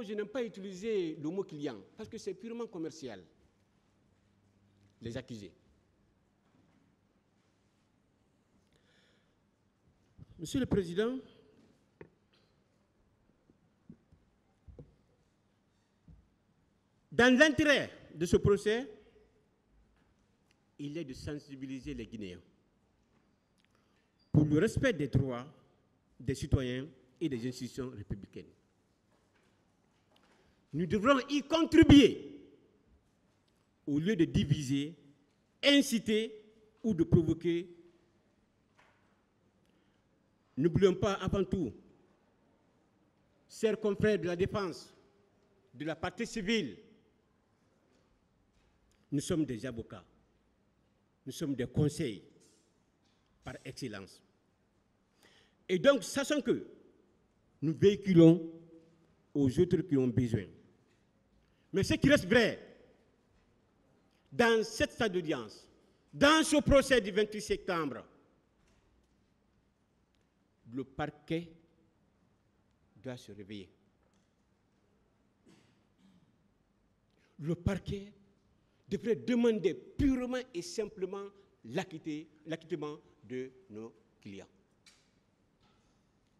Je n'aime pas utiliser le mot client parce que c'est purement commercial. Les accusés. Monsieur le Président, dans l'intérêt de ce procès, il est de sensibiliser les Guinéens pour le respect des droits des citoyens et des institutions républicaines. Nous devrons y contribuer au lieu de diviser, inciter ou de provoquer. N'oublions pas avant tout, chers confrères de la défense, de la partie civile, nous sommes des avocats, nous sommes des conseils par excellence. Et donc, sachant que nous véhiculons aux autres qui ont besoin. Mais ce qui reste vrai, dans cette salle d'audience, dans ce procès du 28 septembre, le parquet doit se réveiller. Le parquet devrait demander purement et simplement l'acquittement de nos clients.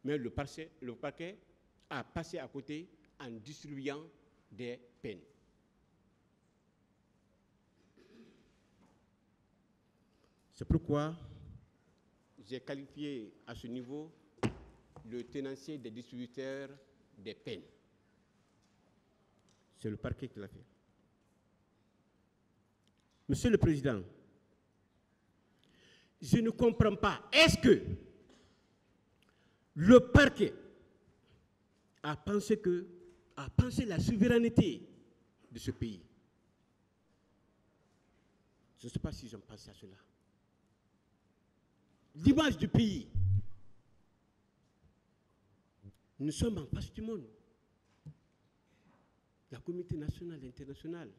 Mais le parquet a passé à côté en distribuant des peines. C'est pourquoi j'ai qualifié à ce niveau le tenancier des distributeurs des peines. C'est le parquet qui l'a fait. Monsieur le Président, je ne comprends pas. Est-ce que le parquet a pensé la souveraineté de ce pays? Je ne sais pas s'ils ont pensé à cela. L'image du pays. Nous sommes en face du monde. La communauté nationale et internationale,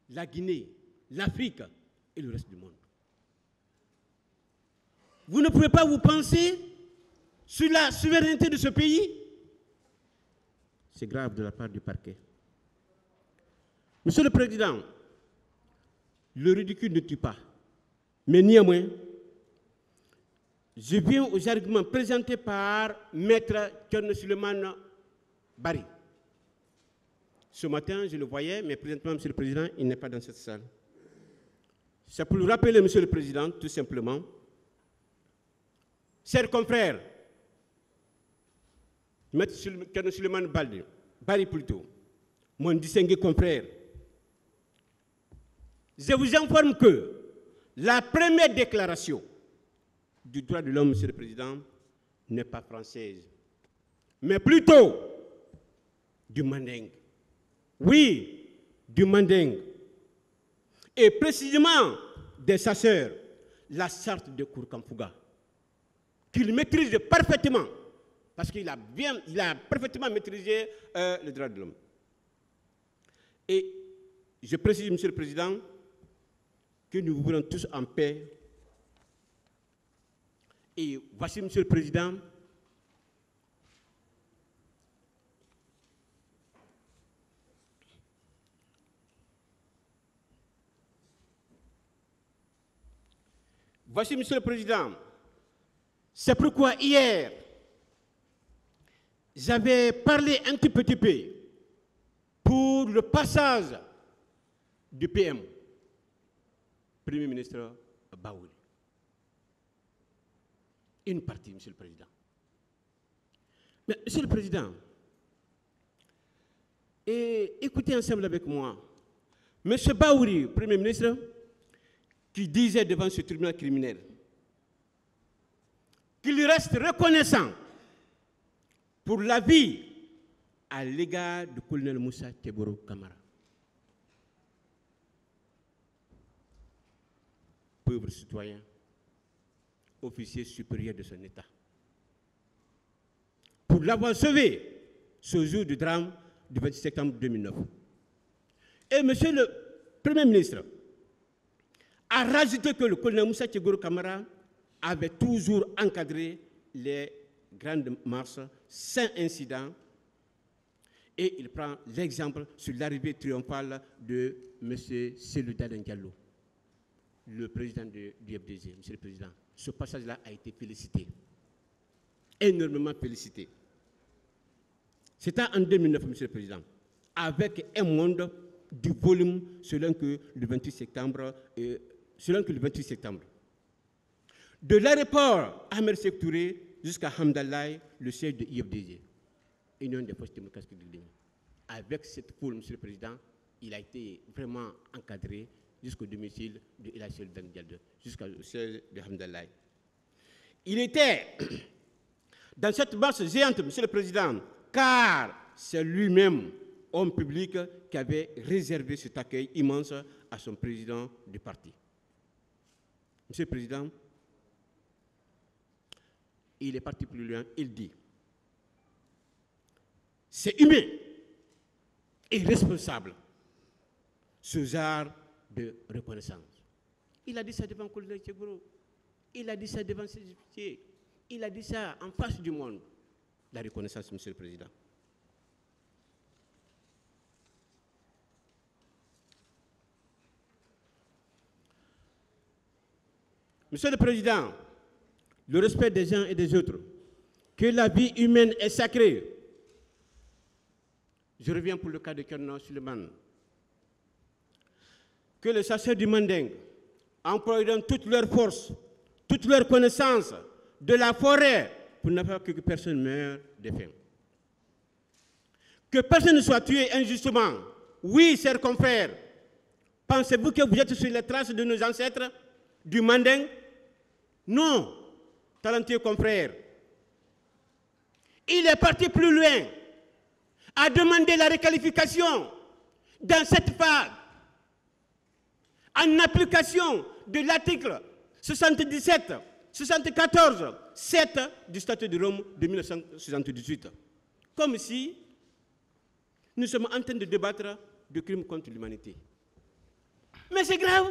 la Guinée, l'Afrique et le reste du monde. Vous ne pouvez pas vous penser sur la souveraineté de ce pays? C'est grave de la part du parquet. Monsieur le Président, le ridicule ne tue pas. Mais néanmoins, je viens aux arguments présentés par Maître Thierno Souleymane Bari. Ce matin, je le voyais, mais présentement, Monsieur le Président, il n'est pas dans cette salle. C'est pour le rappeler, Monsieur le Président, tout simplement. Chers confrères, Maître Thierno Souleymane Bari plutôt, mon distingué confrère, je vous informe que la première déclaration du droit de l'homme, Monsieur le Président, n'est pas française, mais plutôt du mandingue. Oui, du mandingue. Et précisément des chasseurs, la charte de Kourkamfouga, qu'il maîtrise parfaitement, parce qu'il a parfaitement maîtrisé le droit de l'homme. Et je précise, Monsieur le Président, que nous voulons tous en paix. Et voici, Monsieur le Président, c'est pourquoi hier, j'avais parlé un tout petit peu pour le passage du PM, Premier ministre Baouli. Une partie, Monsieur le Président. Mais, Monsieur le Président, écoutez ensemble avec moi, M. Baouli, Premier ministre, qui disait devant ce tribunal criminel qu'il reste reconnaissant pour la vie à l'égard du colonel Moussa Teboro Camara. Pauvre citoyen, officier supérieur de son État, pour l'avoir sauvé ce jour du drame du 26 septembre 2009. Et Monsieur le Premier ministre a rajouté que le colonel Moussa Teboro Camara avait toujours encadré les grandes marches sans incident Et il prend l'exemple sur l'arrivée triomphale de M. Cellou Dalein Diallo, le président du FDG, M. le Président. Ce passage-là a été félicité, énormément félicité. C'était en 2009, M. le Président, avec un monde du volume selon que le 28 septembre, de l'aéroport Ahmed Sékou Touré jusqu'à Hamdallah, le siège de IFDG, Union des forces démocratiques de Guinée. Avec cette foule, M. le Président, il a été vraiment encadré jusqu'au domicile de El Hadji Daniel, jusqu'au siège de Hamdallah. Il était dans cette marche géante, M. le Président, car c'est lui-même, homme public, qui avait réservé cet accueil immense à son président du parti. M. le Président, il est parti plus loin, il dit, c'est humain et responsable, ce genre de reconnaissance. Il a dit ça devant Colonel Tchegoro, il a dit ça devant ses députés, il a dit ça en face du monde. La reconnaissance, M. le Président. Monsieur le Président, le respect des uns et des autres, que la vie humaine est sacrée. Je reviens pour le cas de Kerno Suleiman. Que les chasseurs du Manding emploient toutes leurs forces, toutes leurs connaissances de la forêt pour ne pas que personne meure de faim. Que personne ne soit tué injustement. Oui, chers confrères, pensez-vous que vous êtes sur les traces de nos ancêtres du Manding? Non, talentueux confrères. Il est parti plus loin, à demander la requalification dans cette phase, en application de l'article 77, 74, 7 du statut de Rome de 1978. Comme si nous sommes en train de débattre de crimes contre l'humanité. Mais c'est grave.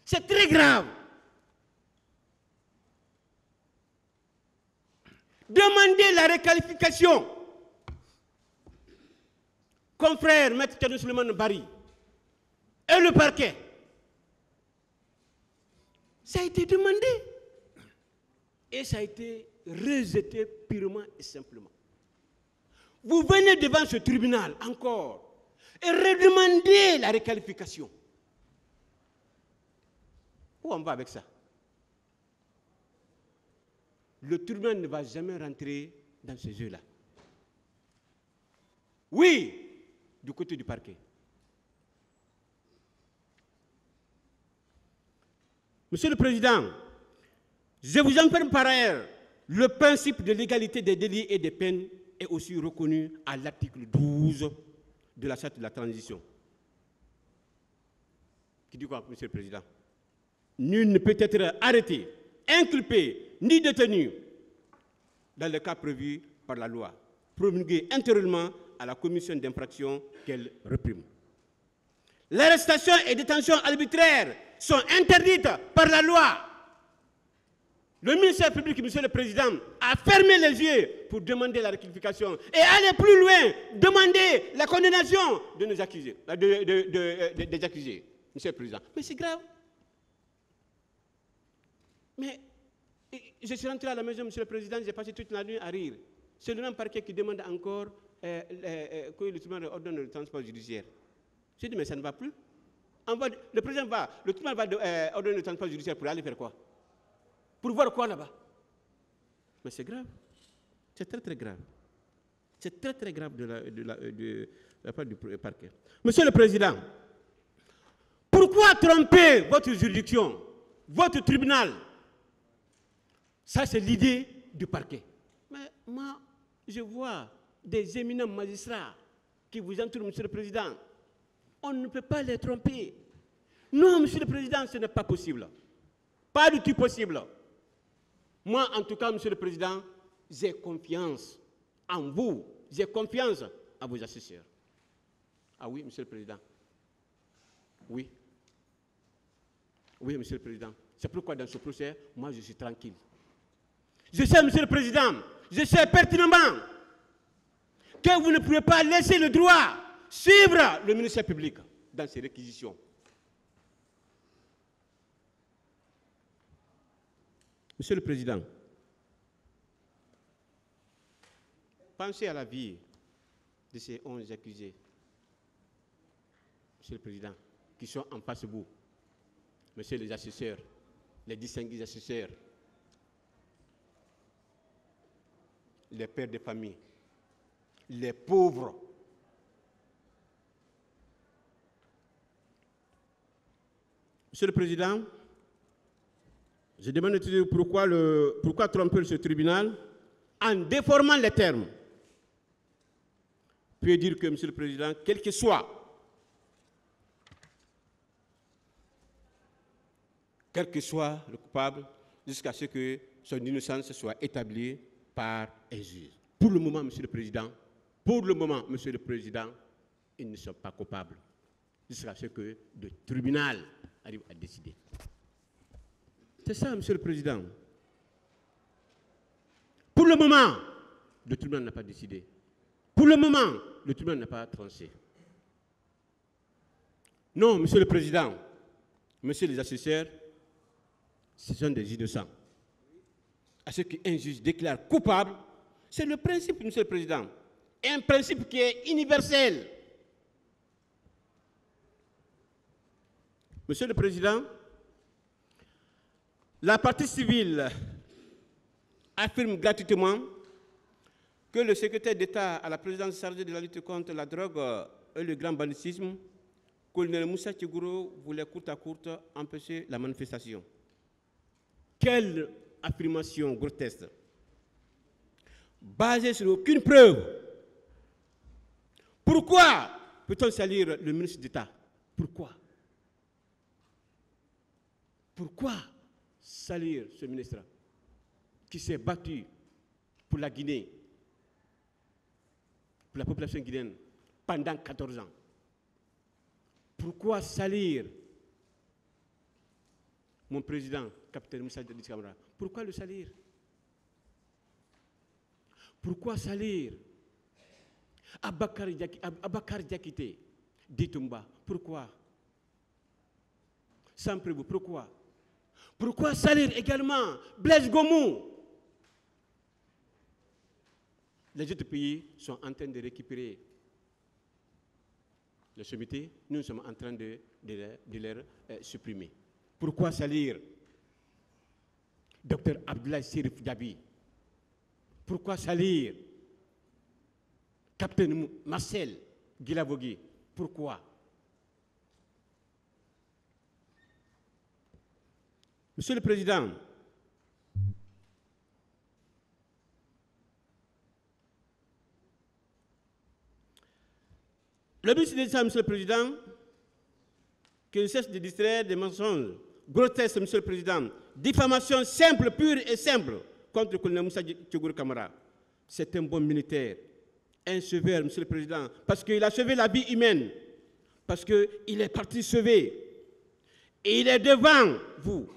C'est très grave. Demandez la requalification. Confrère Maître Thierno Souleymane Bari et le parquet. Ça a été demandé. Et ça a été rejeté purement et simplement. Vous venez devant ce tribunal encore et redemandez la requalification. Où on va avec ça? Le tribunal ne va jamais rentrer dans ce jeu-là. Oui, du côté du parquet. Monsieur le Président, je vous informe par ailleurs, le principe de l'égalité des délits et des peines est aussi reconnu à l'article 12 de la Charte de la transition. Qui dit quoi, Monsieur le Président? Nul ne peut être arrêté, inculpé, ni détenu dans le cas prévu par la loi, promulguée intérieurement à la commission d'infraction qu'elle réprime. L'arrestation et détention arbitraires sont interdites par la loi. Le ministère public, Monsieur le Président, a fermé les yeux pour demander la rectification et aller plus loin, demander la condamnation de nos accusés, des accusés, Monsieur le Président. Mais c'est grave. Mais je suis rentré à la maison, Monsieur le Président, j'ai passé toute la nuit à rire. C'est le même parquet qui demande encore que le tribunal ordonne le transport judiciaire. J'ai dit, mais ça ne va plus. Le président va, le tribunal va ordonner le transport judiciaire pour aller faire quoi? Pour voir quoi là-bas? Mais c'est grave. C'est très très grave. C'est très très grave de la part du parquet. Monsieur le Président, pourquoi tromper votre juridiction, votre tribunal? Ça, c'est l'idée du parquet. Mais moi, je vois des éminents magistrats qui vous entourent, Monsieur le Président. On ne peut pas les tromper. Non, Monsieur le Président, ce n'est pas possible. Pas du tout possible. Moi, en tout cas, Monsieur le Président, j'ai confiance en vous. J'ai confiance à vos assesseurs. Ah oui, Monsieur le Président. Oui. Oui, Monsieur le Président. C'est pourquoi dans ce procès, moi, je suis tranquille. Je sais, Monsieur le Président, je sais pertinemment que vous ne pouvez pas laisser le droit suivre le ministère public dans ses réquisitions. Monsieur le Président, pensez à la vie de ces 11 accusés, Monsieur le Président, qui sont en face de vous, Monsieur les assesseurs, les distingués assesseurs, les pères de famille, les pauvres. Monsieur le Président, je demande toujours pourquoi tromper ce tribunal en déformant les termes. Puis dire que, Monsieur le Président, quel que soit le coupable, jusqu'à ce que son innocence soit établie par un juge. Pour le moment, Monsieur le Président, ils ne sont pas coupables, jusqu'à ce que le tribunal arrive à décider. C'est ça, Monsieur le Président. Pour le moment, le tribunal n'a pas décidé. Pour le moment, le tribunal n'a pas tranché. Non, Monsieur le Président, Monsieur les assesseurs, ce sont des innocents. À ce qu'un juge déclare coupable, c'est le principe, Monsieur le Président. Un principe qui est universel. Monsieur le Président, la partie civile affirme gratuitement que le secrétaire d'État à la présidence chargée de la lutte contre la drogue et le grand banditisme, colonel Moussa Tchegouro, voulait courte à courte empêcher la manifestation. Quelle affirmation grotesque, basée sur aucune preuve. Pourquoi peut-on salir le ministre d'État? Pourquoi? Pourquoi salir ce ministre qui s'est battu pour la Guinée, pour la population guinéenne pendant 14 ans? Pourquoi salir mon président, capitaine Moussa Dadis Camara? Pourquoi le salir? Pourquoi salir Abakar Diakité, Ditumba? Pourquoi? Sans prévu, pourquoi? Pourquoi salir également Blaise Gomou? Les autres pays sont en train de récupérer le sommité, nous sommes en train de les supprimer. Pourquoi salir Dr Abdoulaye Sirif Diaby? Pourquoi salir Capitaine Marcel Guilavogui? Pourquoi? Monsieur le Président, le ministre d'État, Monsieur le Président, qui ne cesse de distraire des mensonges grotesques, Monsieur le Président, diffamation simple, pure et simple contre le colonel Moussa Tchegouro Camara. C'est un bon militaire, un sauveur, Monsieur le Président, parce qu'il a sauvé la vie humaine, parce qu'il est parti sauver. Et il est devant vous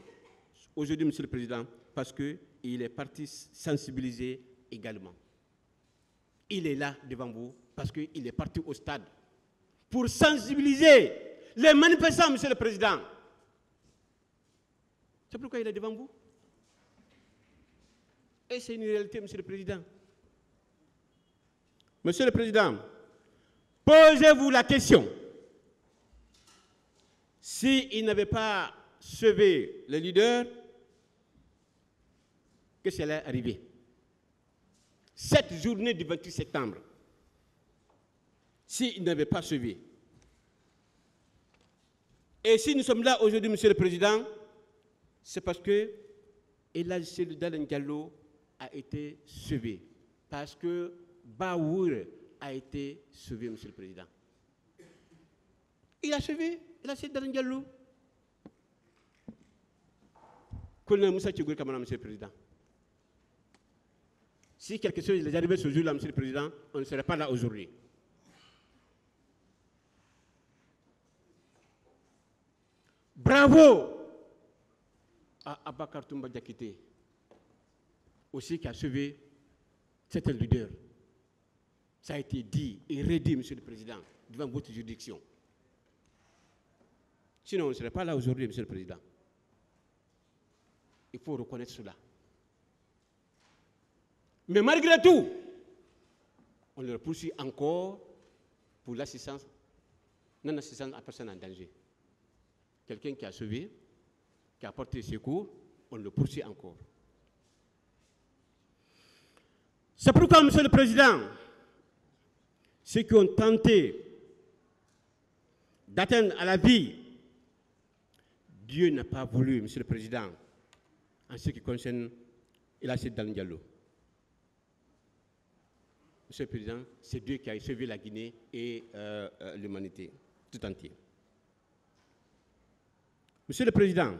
aujourd'hui, Monsieur le Président, parce qu'il est parti sensibiliser également. Il est là devant vous parce qu'il est parti au stade pour sensibiliser les manifestants, Monsieur le Président. C'est pourquoi il est devant vous. Et c'est une réalité, Monsieur le Président. Monsieur le Président, posez-vous la question. S'il n'avait pas sauvé le leader, qu'est-ce qui allait arriver? Cette journée du 28 septembre, s'il n'avait pas sauvé. Et si nous sommes là aujourd'hui, Monsieur le Président, c'est parce que Elhadji Cellou Dalein Diallo a été sauvé. Parce que Baour a été sauvé, Monsieur le Président. Il a sauvé Elhadji Cellou Dalein Diallo. Colonel Moussa Tchegouro Camara, Monsieur le Président. Si quelque chose est arrivé ce jour-là, Monsieur le Président, on ne serait pas là aujourd'hui. Bravo à Abakar Toumba Diakité, aussi qui a sauvé certains leaders. Ça a été dit et redit, Monsieur le Président, devant votre juridiction. Sinon, on ne serait pas là aujourd'hui, Monsieur le Président. Il faut reconnaître cela. Mais malgré tout, on le poursuit encore pour l'assistance, non-assistance à personne en danger. Quelqu'un qui a sauvé, qui a apporté secours, on le poursuit encore. C'est pourquoi, Monsieur le Président, ceux qui ont tenté d'atteindre à la vie, Dieu n'a pas voulu, Monsieur le Président, en ce qui concerne El Hadji Dan Diallo. Monsieur le Président, c'est Dieu qui a sauvé la Guinée et l'humanité tout entière. Monsieur le Président,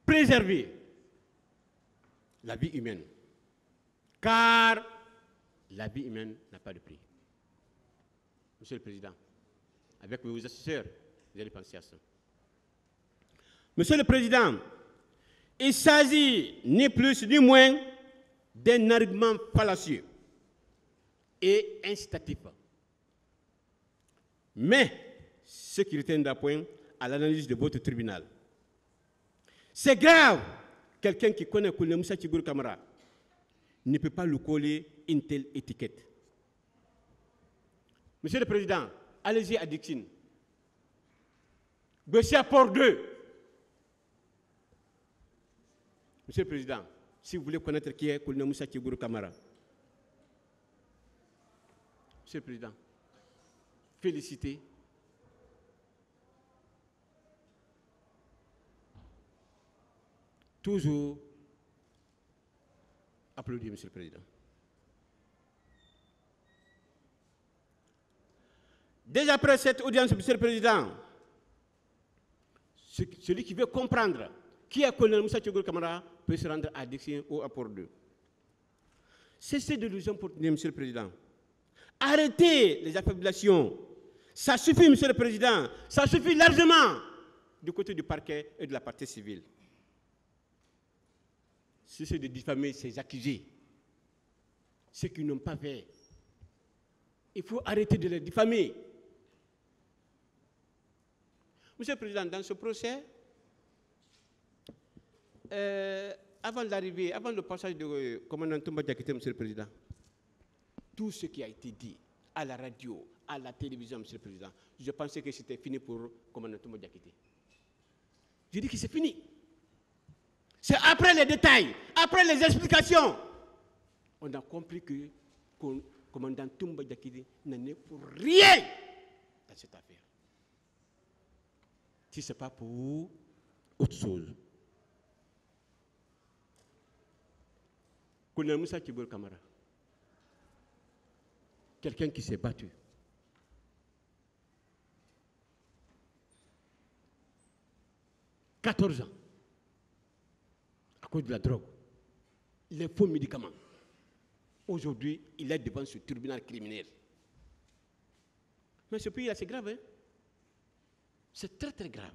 préserver la vie humaine, car la vie humaine n'a pas de prix. Monsieur le Président, avec vos assesseurs, vous allez penser à ça. Monsieur le Président, il s'agit ni plus ni moins d'un argument fallacieux et incitatif. Mais ce qui retient d'appoint à l'analyse de votre tribunal, c'est grave. Quelqu'un qui connaît Kouné Moussa Tchigourou Kamara ne peut pas lui coller une telle étiquette. Monsieur le Président, allez-y à Dixine. Bessia Port 2. Monsieur le Président, si vous voulez connaître qui est Kouné Moussa Tchigourou Kamara, Monsieur le Président, félicitez. Toujours applaudis, Monsieur le Président. Déjà après cette audience, Monsieur le Président, celui qui veut comprendre qui est Colonel Moussa Tchigourou Kamara peut se rendre à Dixine ou à Port 2. Cessez de nous importuner, Monsieur le Président. Arrêtez les affabulations. Ça suffit, Monsieur le Président. Ça suffit largement du côté du parquet et de la partie civile. Cessez de diffamer ces accusés, ceux qui n'ont pas fait. Il faut arrêter de les diffamer. Monsieur le Président, dans ce procès, avant l'arrivée, avant le passage de commandant Toumba Diakité, Monsieur le Président, tout ce qui a été dit à la radio, à la télévision, Monsieur le Président, je pensais que c'était fini pour commandant Toumba Diakité. Je dis que c'est fini. C'est après les détails, après les explications, on a compris que le commandant Toumba Diakité n'en est pour rien dans cette affaire. Si ce n'est pas pour autre chose. Colonel Moussa Tchigourou Kamara, quelqu'un qui s'est battu. « 14 ans. À cause de la drogue, les faux médicaments. Aujourd'hui, il est devant ce tribunal criminel. Mais ce pays-là, c'est grave, hein? C'est très, très grave.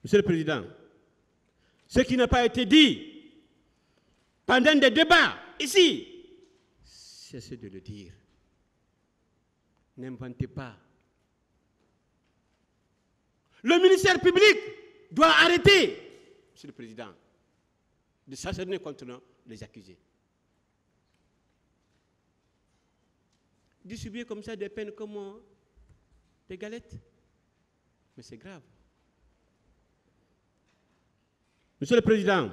Monsieur le Président, ce qui n'a pas été dit pendant des débats ici, cessez de le dire. N'inventez pas. Le ministère public doit arrêter, Monsieur le Président, de s'acharner contre les accusés. Distribuer comme ça des peines comme des galettes. Mais c'est grave. Monsieur le Président,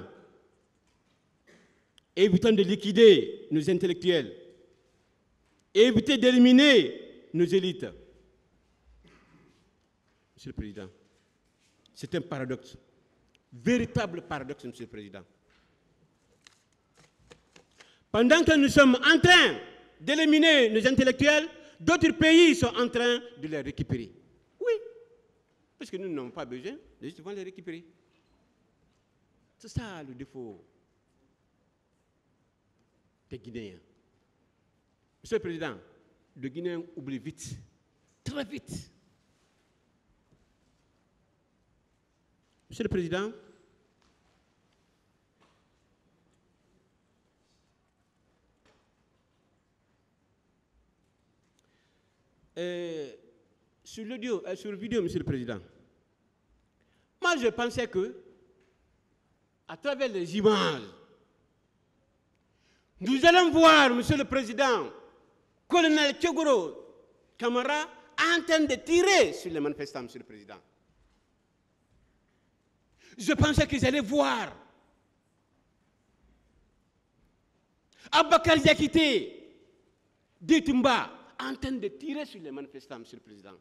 évitons de liquider nos intellectuels, évitez d'éliminer nos élites. Monsieur le Président, c'est un paradoxe, véritable paradoxe, Monsieur le Président. Pendant que nous sommes en train d'éliminer nos intellectuels, d'autres pays sont en train de les récupérer. Oui, parce que nous n'avons pas besoin, nous devons les récupérer. C'est ça le défaut des Guinéens. Monsieur le Président, le Guinéen oublie vite, très vite. Monsieur le Président, sur l'audio, sur vidéo, Monsieur le Président, moi je pensais que, à travers les images, nous allons voir, Monsieur le Président, colonel Tchogoro Camara en train de tirer sur les manifestants, Monsieur le Président. Je pensais qu'ils allaient voir Abakar Yakité, Détumba, en train de tirer sur les manifestants, Monsieur le Président.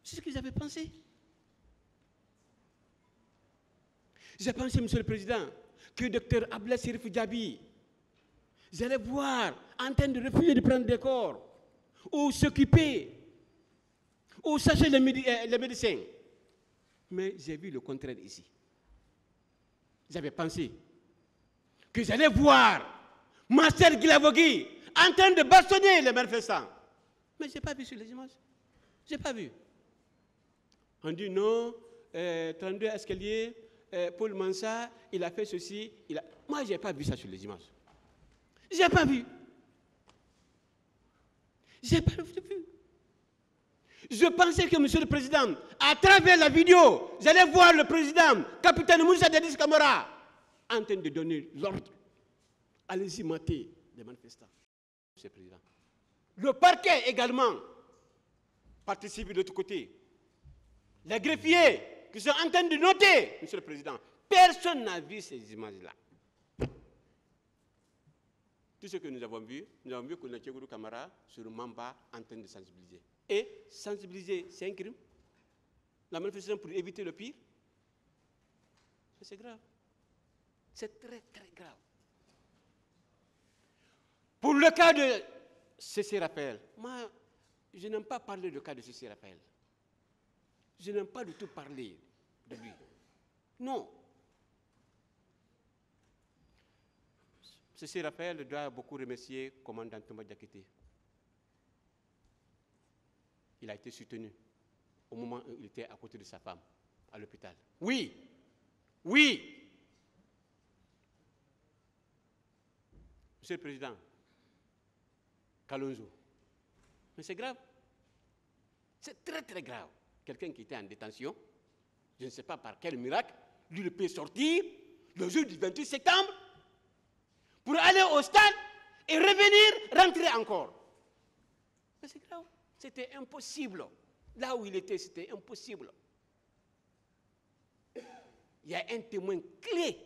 C'est ce qu'ils avaient pensé. J'ai pensé, Monsieur le Président, que Dr Abla Sirif Diaby, j'allais voir en train de refuser de prendre des corps, ou s'occuper, ou chercher les médecins. Mais j'ai vu le contraire ici. J'avais pensé que j'allais voir Marcel Guilavogui en train de bastonner les manifestants. Mais je n'ai pas vu sur les images. Je n'ai pas vu. On dit non, 32 escaliers, Paul Mansa, il a fait ceci. Moi, je n'ai pas vu ça sur les images. Je n'ai pas vu. Je n'ai pas vu. Je pensais que, Monsieur le Président, à travers la vidéo, j'allais voir le président, capitaine Moussa Dadis Camara, en train de donner l'ordre. Allez-y mater les manifestants. Monsieur le Président. Le parquet également participe de l'autre côté. Les greffiers qui sont en train de noter, Monsieur le Président. Personne n'a vu ces images-là. Tout ce que nous avons vu que le Tcheguru Camara sur Mamba en train de sensibiliser. Et sensibiliser, c'est un crime. La manifestation pour éviter le pire, c'est grave. C'est très, très grave. Pour le cas de Cécile Raphaël, moi, je n'aime pas parler du cas de Cécile Raphaël. Je n'aime pas du tout parler de lui. Non. Cécile Raphaël doit beaucoup remercier le commandant Thomas Diakité. Il a été soutenu au moment où il était à côté de sa femme, à l'hôpital. Oui, oui. Monsieur le Président, Kalonzo, mais c'est grave. C'est très, très grave. Quelqu'un qui était en détention, je ne sais pas par quel miracle, lui peut sortir le jour du 28 septembre pour aller au stade et revenir, rentrer encore. Mais c'est grave. C'était impossible. Là où il était, c'était impossible. Il y a un témoin clé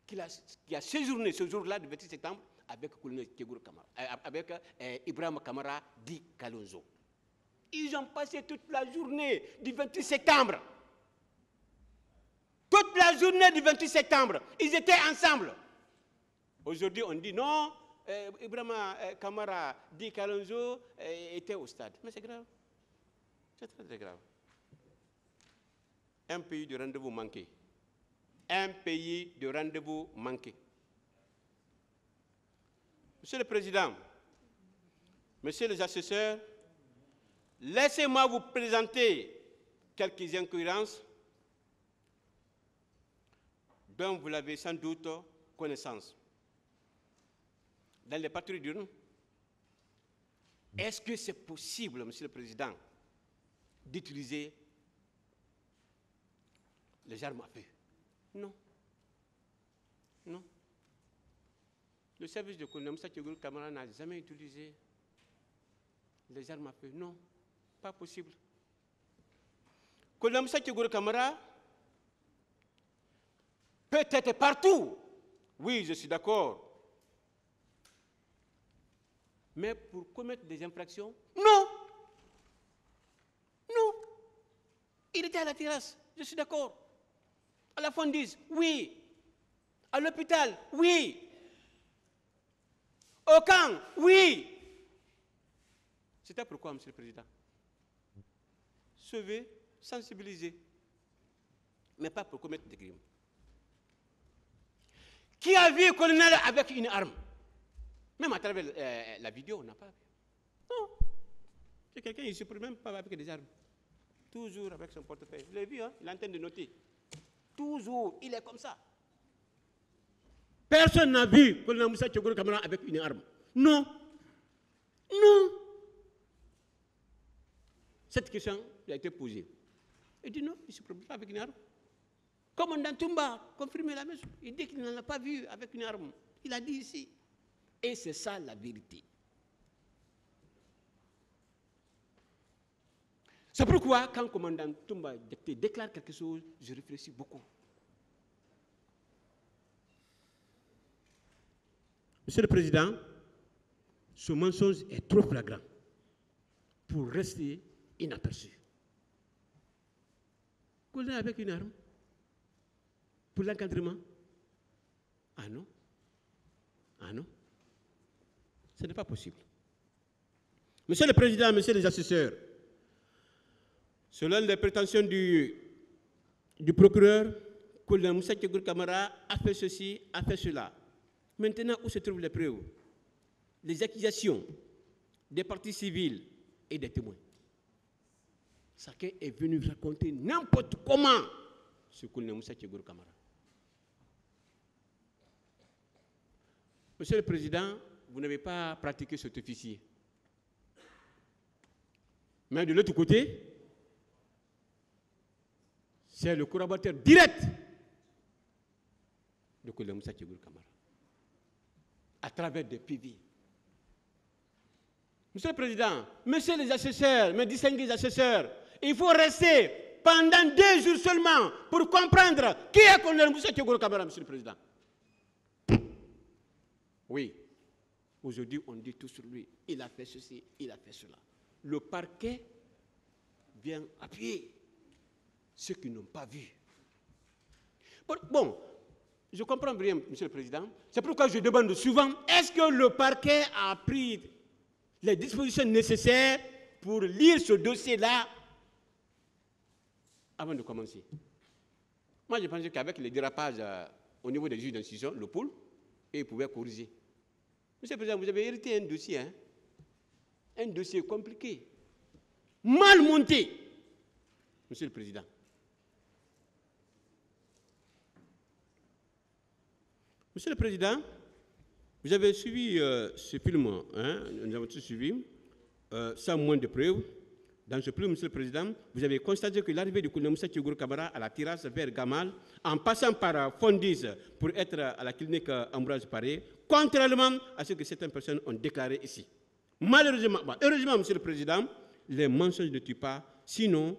qui a séjourné ce jour-là, du 28 septembre, avec avec Ibrahim Kamara dit Kalonzo. Ils ont passé toute la journée du 28 septembre. Toute la journée du 28 septembre, ils étaient ensemble. Aujourd'hui, on dit non. Ibrahim Kamara dit Kalonzo était au stade. Mais c'est grave. C'est très, très grave. Un pays de rendez-vous manqué. Un pays de rendez-vous manqué. Monsieur le Président, Messieurs les assesseurs, laissez-moi vous présenter quelques incohérences dont vous l'avez sans doute connaissance. Dans les patrouilles d'urne, est-ce que c'est possible, Monsieur le Président, d'utiliser les armes à feu? Non. Non. Le service de colonel Moussa Tcheguru Camara n'a jamais utilisé les armes à feu. Non, pas possible. Colonel Moussa Tcheguru Camara peut être partout. Oui, je suis d'accord. Mais pour commettre des infractions, non. Non. Il était à la terrasse, je suis d'accord. À la fondise, oui. À l'hôpital, oui. Au camp, oui. C'était pourquoi, Monsieur le Président? Sauver, sensibiliser, mais pas pour commettre des crimes. Qui a vu le colonel avec une arme? Même à travers la vidéo, on n'a pas vu. Non. C'est quelqu'un, il ne se promène même pas avec des armes. Toujours avec son portefeuille. Vous l'avez vu, hein? Il est en train de noter. Toujours, il est comme ça. Personne n'a vu le colonel Moussa Tcheguru Camara avec une arme. Non. Non. Cette question a été posée. Il dit non, il ne se promène pas avec une arme. Commandant Toumba confirme la même chose. Il dit qu'il n'en a pas vu avec une arme. Il a dit ici. Et c'est ça la vérité. C'est pourquoi, quand le commandant Toumba déclare quelque chose, je réfléchis beaucoup. Monsieur le Président, ce mensonge est trop flagrant pour rester inaperçu. Coller avec une arme pour l'encadrement? Ah non. Ah non. Ce n'est pas possible. Monsieur le Président, Messieurs les assesseurs, selon les prétentions du procureur, Koulin Moussa Tchegour Kamara a fait ceci, a fait cela. Maintenant, où se trouvent les preuves? Les accusations des parties civiles et des témoins. Chacun est venu raconter n'importe comment ce Koulin Moussa Tchegour Kamara. Monsieur le Président, vous n'avez pas pratiqué cet officier. Mais de l'autre côté, c'est le collaborateur direct de Koulin Moussa Tchegour Kamara, à travers des PV. Monsieur le Président, Messieurs les assesseurs, mes distingués assesseurs, il faut rester pendant 2 jours seulement pour comprendre qui est Koulin Moussa Tchegour Kamara, Monsieur le Président. Oui, aujourd'hui on dit tout sur lui. Il a fait ceci, il a fait cela. Le parquet vient appuyer ceux qui n'ont pas vu. Bon, je comprends bien, Monsieur le Président. C'est pourquoi je demande souvent, est-ce que le parquet a pris les dispositions nécessaires pour lire ce dossier-là avant de commencer? Moi, je pensais qu'avec les dérapages au niveau des juges d'instruction, le pôle, il pouvait corriger. Monsieur le Président, vous avez hérité un dossier, hein? Un dossier compliqué, mal monté, Monsieur le Président. Monsieur le Président, vous avez suivi ce film, hein? Nous avons tous suivi, sans moins de preuves. Dans ce film, Monsieur le Président, vous avez constaté que l'arrivée de Koulin Moussa Tchegour Kamara à la terrasse vers Gamal, en passant par Fondis pour être à la clinique Ambroise Paré, contrairement à ce que certaines personnes ont déclaré ici. Malheureusement, heureusement, Monsieur le Président, les mensonges ne tuent pas, sinon,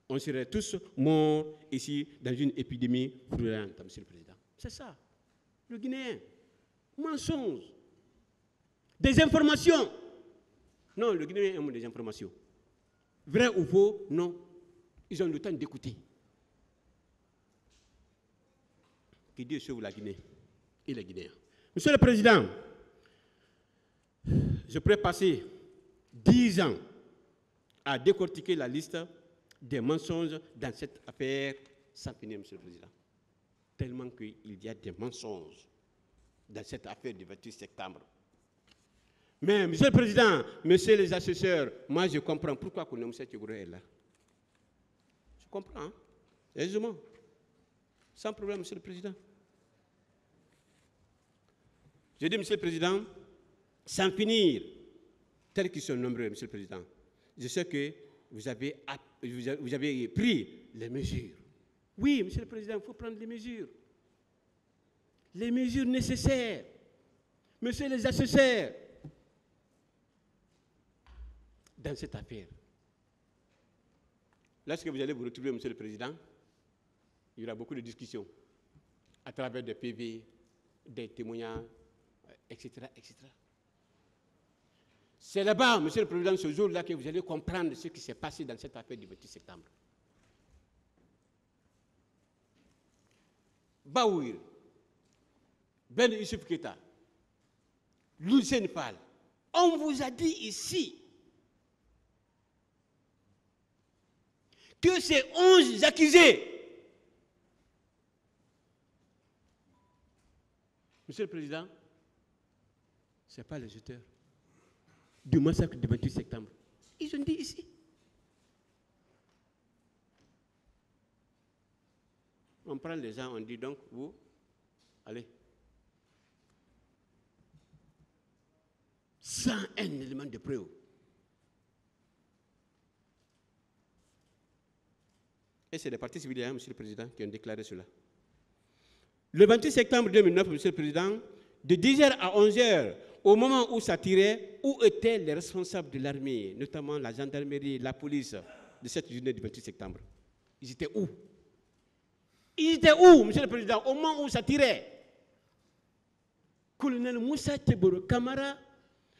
on serait tous morts ici dans une épidémie brûlante, Monsieur le Président. C'est ça, le Guinéen. Mensonges. Des informations. Non, le Guinéen aime des informations. Vrai ou faux, non. Ils ont le temps d'écouter. Que Dieu sauve la Guinée et les Guinéens. Monsieur le Président, je pourrais passer 10 ans à décortiquer la liste des mensonges dans cette affaire sans finir, Monsieur le Président. Tellement qu'il y a des mensonges dans cette affaire du 28 septembre. Mais, Monsieur le Président, Messieurs les assesseurs, moi je comprends pourquoi Koulin Moussa Tchegour est là. Je comprends, hein? Aisément. Sans problème, Monsieur le Président. Je dis, Monsieur le Président, sans finir, tels qu'ils sont nombreux, Monsieur le Président, je sais que vous avez pris les mesures. Oui, Monsieur le Président, il faut prendre les mesures. Les mesures nécessaires. Messieurs les assesseurs, dans cette affaire. Lorsque vous allez vous retrouver, Monsieur le Président, il y aura beaucoup de discussions à travers des PV, des témoignages, etc., etc. C'est là-bas, Monsieur le Président, ce jour-là que vous allez comprendre ce qui s'est passé dans cette affaire du 28 septembre. Baouir, Ben Youssouf Keita, Lucien Fall, on vous a dit ici que ces 11 accusés, Monsieur le Président, ce n'est pas les auteurs du massacre du 28 septembre. Ils ont dit ici. On prend les gens, on dit donc, vous, allez. Sans un élément de preuve. Et c'est les partis civils, Monsieur le Président, qui ont déclaré cela. Le 28 septembre 2009, Monsieur le Président, de 10h à 11h, au moment où ça tirait, où étaient les responsables de l'armée, notamment la gendarmerie, la police, de cette journée du 28 septembre? Ils étaient où? Ils étaient où, Monsieur le Président, au moment où ça tirait? Colonel Moussa Teboro Camara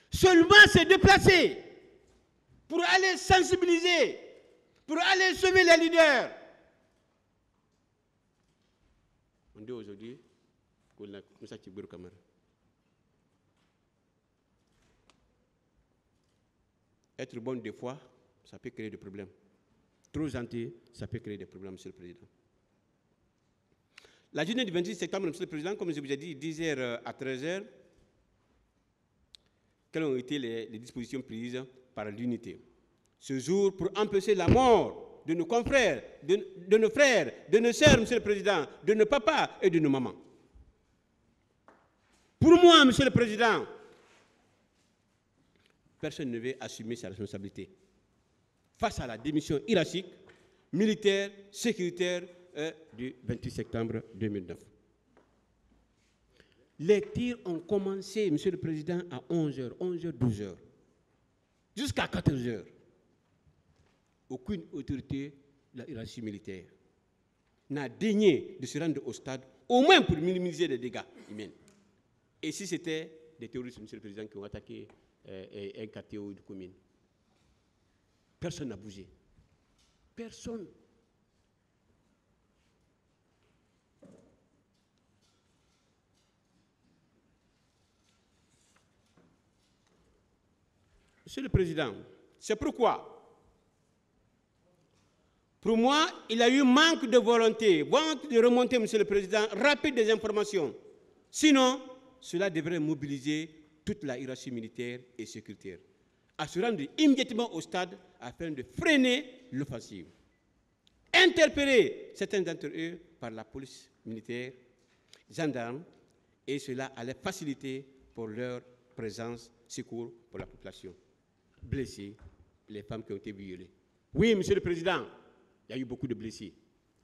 seulement s'est déplacé pour aller sensibiliser, pour aller sauver les leaders. On dit aujourd'hui, Colonel Moussa Teboro Camara. Être bon des fois, ça peut créer des problèmes. Trop gentil, ça peut créer des problèmes, Monsieur le Président. La journée du 26 septembre, Monsieur le Président, comme je vous ai dit, 10h à 13h, quelles ont été les dispositions prises par l'unité? Ce jour, pour empêcher la mort de nos confrères, de nos frères, de nos sœurs, Monsieur le Président, de nos papas et de nos mamans. Pour moi, Monsieur le Président, personne ne veut assumer sa responsabilité face à la démission hiérarchique, militaire, sécuritaire du 28 septembre 2009. Les tirs ont commencé, Monsieur le Président, à 11h, 11h, 12h, jusqu'à 14h. Aucune autorité de la hiérarchie militaire n'a daigné de se rendre au stade, au moins pour minimiser les dégâts humains. Et si c'était des terroristes, Monsieur le Président, qui ont attaqué un quartier ou une commune, personne n'a bougé. Personne. Monsieur le Président, c'est pourquoi, pour moi, il y a eu manque de volonté, manque de remontée, Monsieur le Président, rapide des informations. Sinon, cela devrait mobiliser toute la hiérarchie militaire et sécuritaire à se rendre immédiatement au stade afin de freiner l'offensive. Interpeller certains d'entre eux par la police militaire, gendarmes, et cela allait faciliter pour leur présence, secours pour la population blessée, les femmes qui ont été violées. Oui, Monsieur le Président, il y a eu beaucoup de blessés.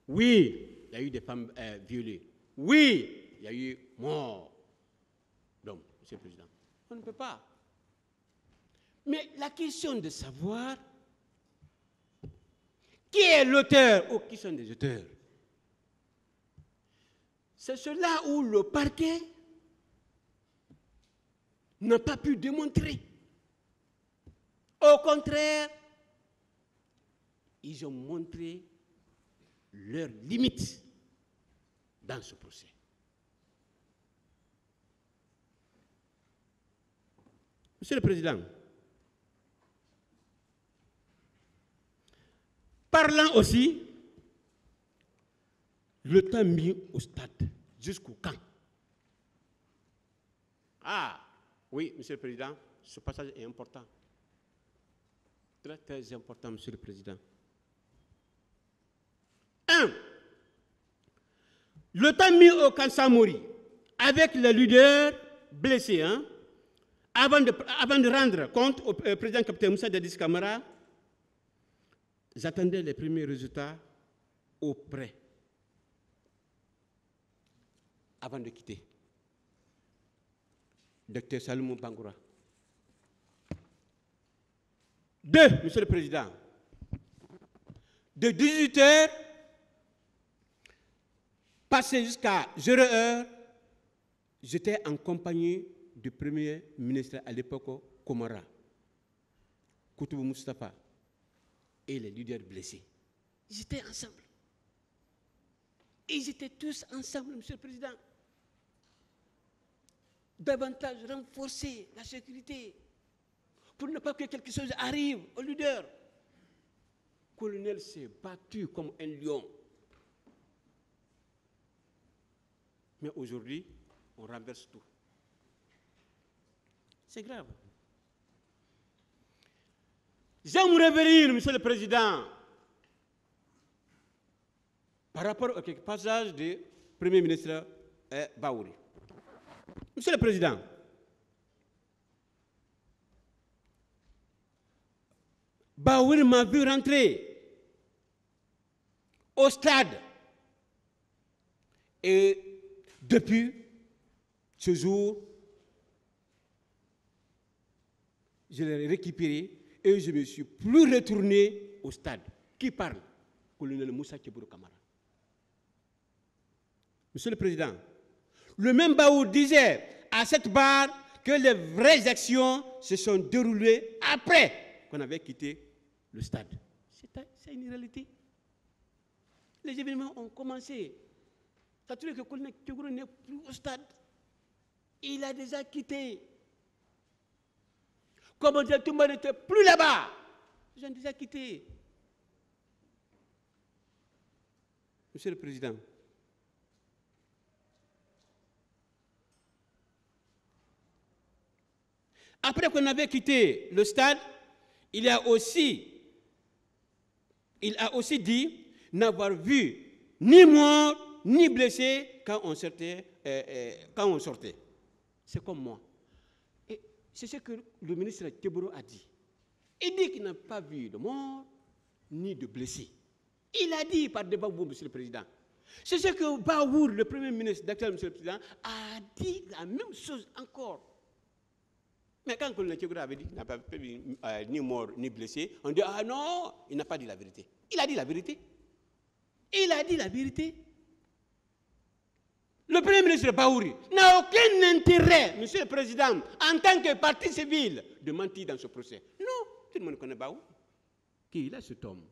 Oui, il y a eu des femmes violées. Oui, il y a eu mort d'hommes, Monsieur le Président. On ne peut pas. Mais la question de savoir qui est l'auteur ou qui sont les auteurs, c'est cela où le parquet n'a pas pu démontrer. Au contraire, ils ont montré leurs limites dans ce procès. Monsieur le Président, parlant aussi, le temps mis au stade, jusqu'au quand? Ah, oui, Monsieur le Président, ce passage est important. Très, très important, Monsieur le Président. 1. Le temps mis au camp Samori, avec les leaders blessés, avant de rendre compte au président capitaine Moussa Dadis Camara, j'attendais les premiers résultats auprès, avant de quitter. Docteur Salomon Bangoura. 2, Monsieur le Président, de 18h, passé jusqu'à 0h, j'étais en compagnie du Premier ministre à l'époque, Komara, Koutoubou Moustapha, et les leaders blessés. Ils étaient ensemble. Ils étaient tous ensemble, Monsieur le Président. Davantage renforcer la sécurité pour ne pas que quelque chose arrive aux leaders. Le colonel s'est battu comme un lion. Mais aujourd'hui, on renverse tout. C'est grave. J'aimerais revenir, Monsieur le Président, par rapport au passage du Premier ministre Baouri. Monsieur le Président, Baouri m'a vu rentrer au stade. Et depuis ce jour, je l'ai récupéré et je ne me suis plus retourné au stade. Qui parle? Colonel Moussa Tchebourou Kamara. Monsieur le Président, le même Baou disait à cette barre que les vraies actions se sont déroulées après qu'on avait quitté le stade. C'est une réalité. Les événements ont commencé. Ça veut dire que le colonel Tchebourou n'est plus au stade. Il a déjà quitté. Comme on dit, tout le monde n'était plus là-bas. Ils ont déjà quitté. Monsieur le Président, après qu'on avait quitté le stade, il a aussi dit n'avoir vu ni mort ni blessé quand on sortait. C'est comme moi. Et c'est ce que le ministre Tchebourou a dit. Il dit qu'il n'a pas vu de mort ni de blessé. Il a dit par devant vous, Monsieur le Président. C'est ce que Baour, le Premier ministre d'actuel, Monsieur le Président, a dit la même chose encore. Mais quand le Tchebourou avait dit qu'il n'a pas vu ni mort ni blessé, on dit ah non, il n'a pas dit la vérité. Il a dit la vérité. Il a dit la vérité. Le Premier ministre Baouri n'a aucun intérêt, Monsieur le Président, en tant que parti civil, de mentir dans ce procès. Non, tout le monde connaît Baouri. Qui est cet homme?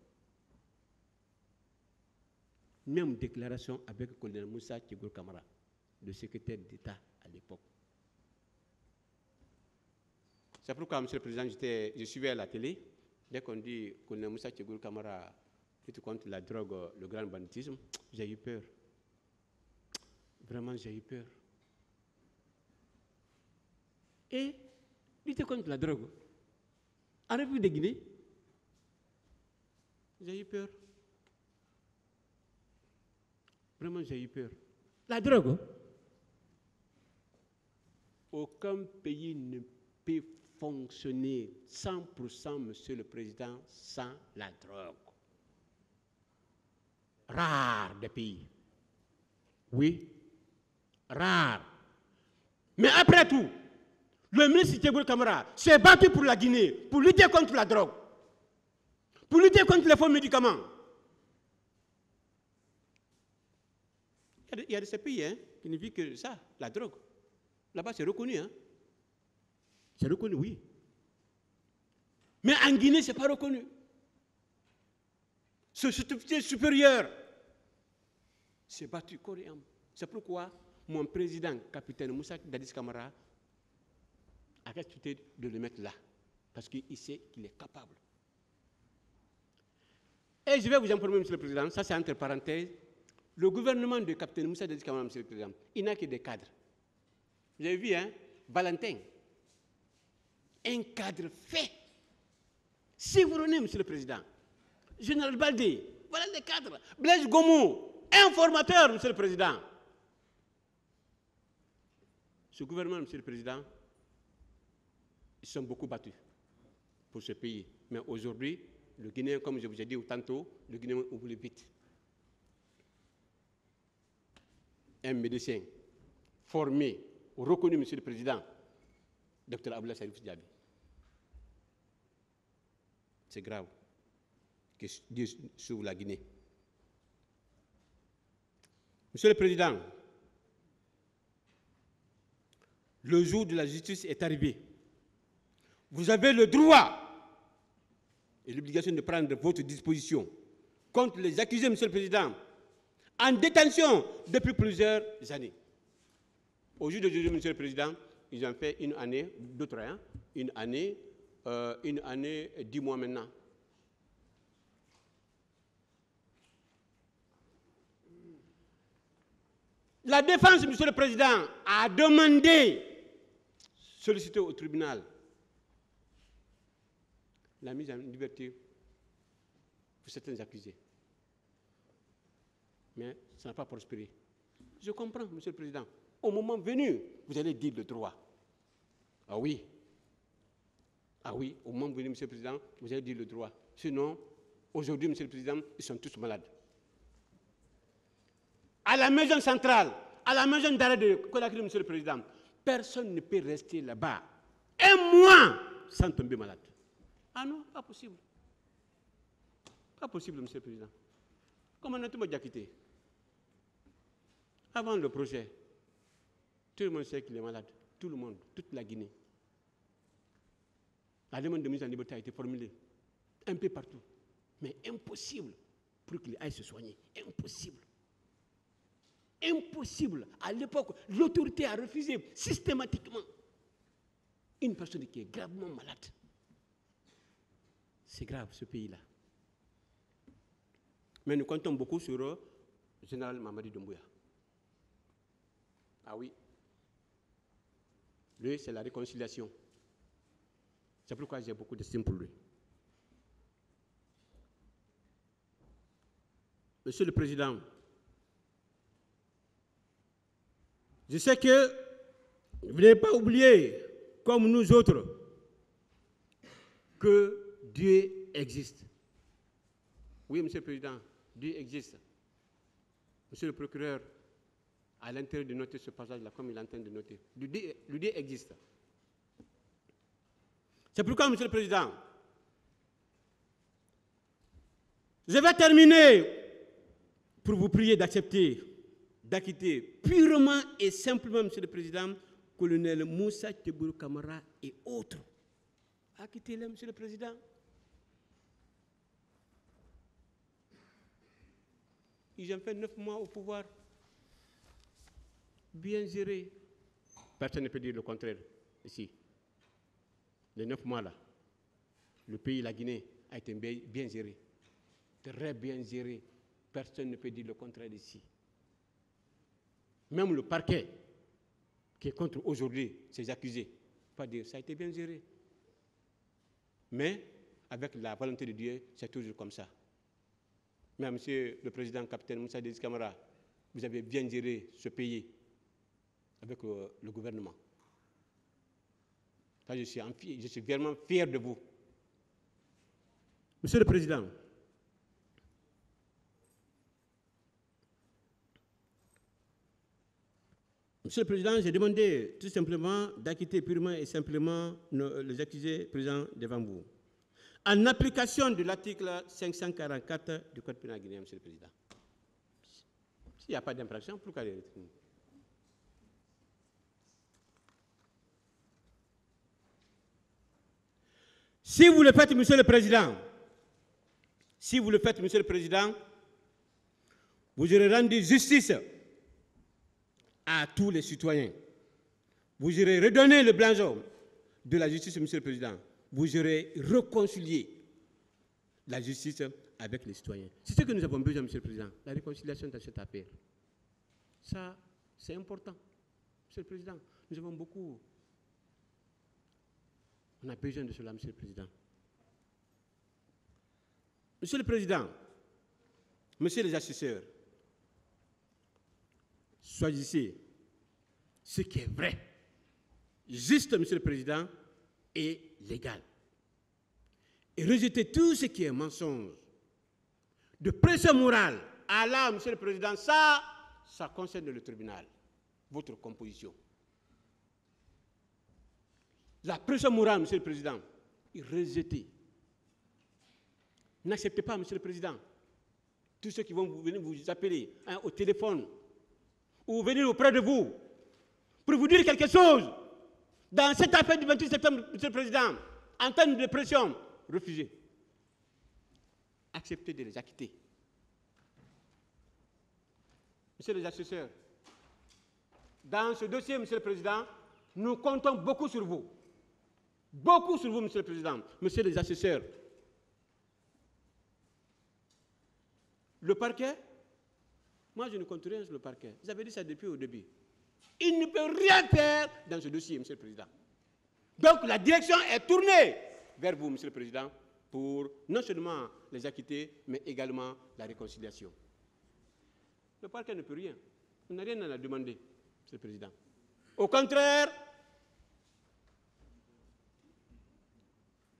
Même déclaration avec le colonel Moussa Tchebourou Kamara, le secrétaire d'État à l'époque. C'est pourquoi, Monsieur le Président, je suivais à la télé, dès qu'on dit colonel Moussa Tchebourou Kamara lutte contre la drogue, le grand banditisme, j'ai eu peur. Vraiment, j'ai eu peur. Et lutter contre la drogue, en République de Guinée, j'ai eu peur. Vraiment, j'ai eu peur. La drogue, aucun pays ne peut fonctionner 100%, Monsieur le Président, sans la drogue. Rare des pays. Oui, rare. Mais après tout, le ministre Tchebourou Kamara s'est battu pour la Guinée, pour lutter contre la drogue, pour lutter contre les faux médicaments. Il y a de ces pays qui ne vivent que ça, la drogue. Là-bas, c'est reconnu. C'est reconnu, oui. Mais en Guinée, ce n'est pas reconnu. Ce supérieur s'est battu corps et âme. C'est pourquoi mon président, capitaine Moussa Dadis Kamara, a accepté de le mettre là. Parce qu'il sait qu'il est capable. Et je vais vous informer, Monsieur le Président, ça c'est entre parenthèses, le gouvernement de capitaine Moussa Dadis Kamara, Monsieur le Président, il n'a que des cadres. Vous avez vu, Valentin, un cadre fait. Si vous renez, Monsieur le Président, Général Baldé, voilà les cadres. Blaise Gomou, informateur, Monsieur le Président. Ce gouvernement, Monsieur le Président, ils sont beaucoup battus pour ce pays. Mais aujourd'hui, le Guinéen, comme je vous ai dit tantôt, le Guinéen oublie vite. Un médecin formé, reconnu, Monsieur le Président, Dr Abdoulaye Salif Diaby. C'est grave que Dieu sauve la Guinée. Monsieur le Président, le jour de la justice est arrivé. Vous avez le droit et l'obligation de prendre votre disposition contre les accusés, Monsieur le Président, en détention depuis plusieurs années. Au jour d'aujourd'hui, Monsieur le Président, ils ont fait une année, d'autres, une année, 10 mois maintenant. La défense, Monsieur le Président, a demandé, sollicité au tribunal, la mise en liberté pour certains accusés. Mais ça n'a pas prospéré. Je comprends, Monsieur le Président. Au moment venu, vous allez dire le droit. Ah oui. Ah oui, au moment venu, Monsieur le Président, vous allez dire le droit. Sinon, aujourd'hui, Monsieur le Président, ils sont tous malades. à la maison centrale, à la maison d'arrêt de Conakry, Monsieur le Président, personne ne peut rester là-bas un mois sans tomber malade. Ah non, pas possible. Pas possible, Monsieur le Président. Comment on a tout déjà quitté? Avant le projet, tout le monde sait qu'il est malade. Tout le monde, toute la Guinée. La demande de mise en liberté a été formulée un peu partout. Mais impossible pour qu'il aille se soigner. Impossible. Impossible. À l'époque, l'autorité a refusé systématiquement une personne qui est gravement malade. C'est grave, ce pays-là. Mais nous comptons beaucoup sur le général Mamadi Doumbouya. Ah oui. Lui, c'est la réconciliation. C'est pourquoi j'ai beaucoup d'estime pour lui. Monsieur le Président, je sais que vous n'avez pas oublié, comme nous autres, que Dieu existe. Oui, Monsieur le Président, Dieu existe. Monsieur le procureur, à l'intérieur de noter ce passage-là, comme il est en train de noter, le Dieu existe. C'est pourquoi, Monsieur le Président, je vais terminer pour vous prier d'accepter, d'acquitter purement et simplement, Monsieur le Président, colonel Moussa Tebourou Kamara et autres. Acquittez-les, Monsieur le Président. Ils ont fait 9 mois au pouvoir. Bien géré. Personne ne peut dire le contraire ici. Les 9 mois là, le pays, la Guinée, a été bien géré. Très bien géré. Personne ne peut dire le contraire ici. Même le parquet, qui est contre aujourd'hui ces accusés, pas dire ça a été bien géré. Mais avec la volonté de Dieu, c'est toujours comme ça. Mais Monsieur le Président, capitaine Moussa Dédis Camara, vous avez bien géré ce pays avec le gouvernement. Ça, je suis vraiment fier de vous. Monsieur le Président, j'ai demandé tout simplement d'acquitter purement et simplement les accusés présents devant vous. En application de l'article 544 du Code pénal guinéen, Monsieur le Président. S'il n'y a pas d'infraction, pourquoi les retenir? Si vous le faites, Monsieur le Président, si vous le faites, Monsieur le Président, vous aurez rendu justice à tous les citoyens. Vous aurez redonné le blason de la justice, Monsieur le Président. Vous aurez réconcilié la justice avec les citoyens. C'est ce que nous avons besoin, Monsieur le Président, la réconciliation dans cette affaire. Ça, c'est important, Monsieur le Président. Nous avons beaucoup. On a besoin de cela, Monsieur le Président. Monsieur le Président, Monsieur les assesseurs, choisissez ce qui est vrai, juste, Monsieur le Président, et légal. Et rejetez tout ce qui est mensonge. De pression morale, à là, Monsieur le Président, ça concerne le tribunal, votre composition. La pression morale, Monsieur le Président, rejetez. N'acceptez pas, Monsieur le Président, tous ceux qui vont venir vous appeler au téléphone ou venir auprès de vous pour vous dire quelque chose. Dans cette affaire du 28 septembre, Monsieur le Président, en termes de pression, refusez. Acceptez de les acquitter. Monsieur les assesseurs, dans ce dossier, Monsieur le Président, nous comptons beaucoup sur vous. Beaucoup sur vous, Monsieur le Président. Monsieur les assesseurs. Le parquet, moi je ne compte rien sur le parquet. Vous avez dit ça depuis au début. Il ne peut rien faire dans ce dossier, Monsieur le Président. Donc la direction est tournée vers vous, Monsieur le Président, pour non seulement les acquitter, mais également la réconciliation. Le parquet ne peut rien. On n'a rien à la demander, Monsieur le Président. Au contraire,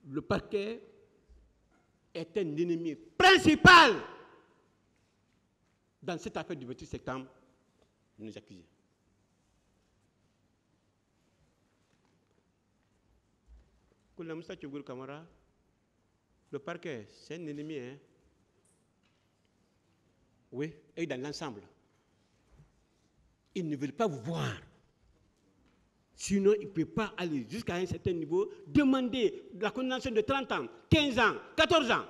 le parquet est un ennemi principal dans cette affaire du 28 septembre de nous accuser. Le parquet, c'est un ennemi. Hein? Oui, et dans l'ensemble. Ils ne veulent pas vous voir. Sinon, ils ne peuvent pas aller jusqu'à un certain niveau, demander la condamnation de 30 ans, 15 ans, 14 ans.